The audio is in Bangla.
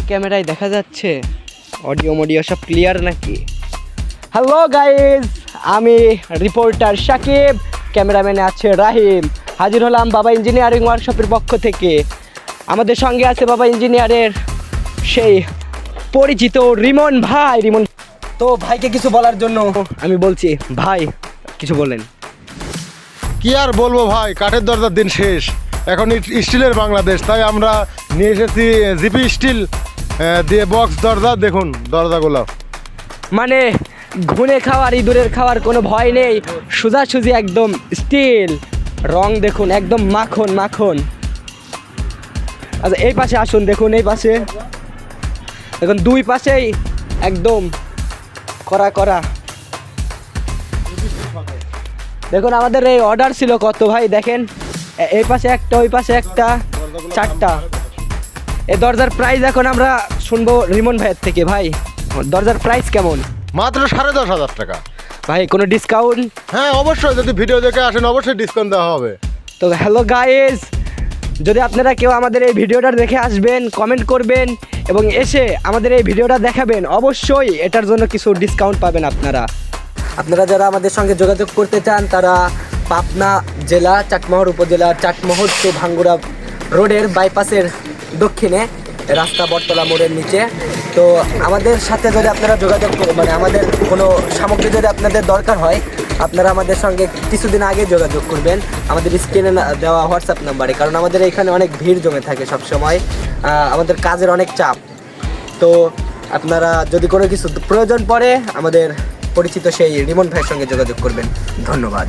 ক্যামেরায় দেখা যাচ্ছে? অডিও সব ক্লিয়ার নাকি? হ্যালো গাইজ, আমি রিপোর্টার সাকিব, ক্যামেরাম্যানে আছে রাহিম। হাজির হলাম বাবা ইঞ্জিনিয়ারিং ওয়ার্কশপের পক্ষ থেকে। আমাদের সঙ্গে আছে বাবা ইঞ্জিনিয়ারের সেই পরিচিত রিমন ভাই। রিমন তো ভাইকে কিছু বলার জন্য আমি বলছি, ভাই কিছু বলেন। কি আর বলবো ভাই, কাঠের দরজার দিন শেষ, এখন স্টিলের বাংলাদেশ, তাই আমরা নিয়ে এসেছি জিপি স্টিল দিয়ে বক্স দরজা। দেখুন দরজাগুলো, মানে ঘুনে খাওয়ার ইঁদুরের খাওয়ার কোনো ভয় নেই, সোজাসুজি একদম স্টিল। রং দেখুন একদম মাখন মাখন। আচ্ছা এই পাশে আসুন, দেখুন এই পাশে দেখুন, দুই পাশেই একদম করা করা। দেখুন আমাদের এই অর্ডার ছিল কত ভাই, দেখেন এই পাশে একটা, ওই পাশে একটা, চারটা। এই দরজার প্রাইস এখন আমরা শুনবো রিমন ভাইয়ের থেকে। ভাই দরজার প্রাইস কেমন? মাত্র 10,500 টাকা। ভাই কোনো ডিসকাউন্ট? হ্যাঁ অবশ্যই, যদি ভিডিও দেখে আসেন অবশ্যই ডিসকাউন্ট দেওয়া হবে। তো হ্যালো গাইজ, যদি আপনারা কেউ আমাদের এই ভিডিওটা দেখে আসবেন, কমেন্ট করবেন এবং এসে আমাদের এই ভিডিওটা দেখাবেন, অবশ্যই এটার জন্য কিছু ডিসকাউন্ট পাবেন আপনারা। আপনারা যারা আমাদের সঙ্গে যোগাযোগ করতে চান তারা পাবনা জেলা চাটমোহর উপজেলা চাটমোহর টু ভাঙ্গুড়া রোডের বাইপাসের দক্ষিণে রাস্তা বটতলা মোড়ের নিচে। তো আমাদের সাথে যদি আপনারা যোগাযোগ মানে আমাদের কোনো সামগ্রী যদি আপনাদের দরকার হয়, আপনারা আমাদের সঙ্গে কিছুদিন আগে যোগাযোগ করবেন আমাদের স্ক্রিনে দেওয়া হোয়াটসঅ্যাপ নাম্বারে, কারণ আমাদের এখানে অনেক ভিড় জমে থাকে সব সময়, আমাদের কাজের অনেক চাপ। তো আপনারা যদি কোনো কিছু প্রয়োজন পড়ে আমাদের পরিচিত সেই রিমন ভাইয়ের সঙ্গে যোগাযোগ করবেন। ধন্যবাদ।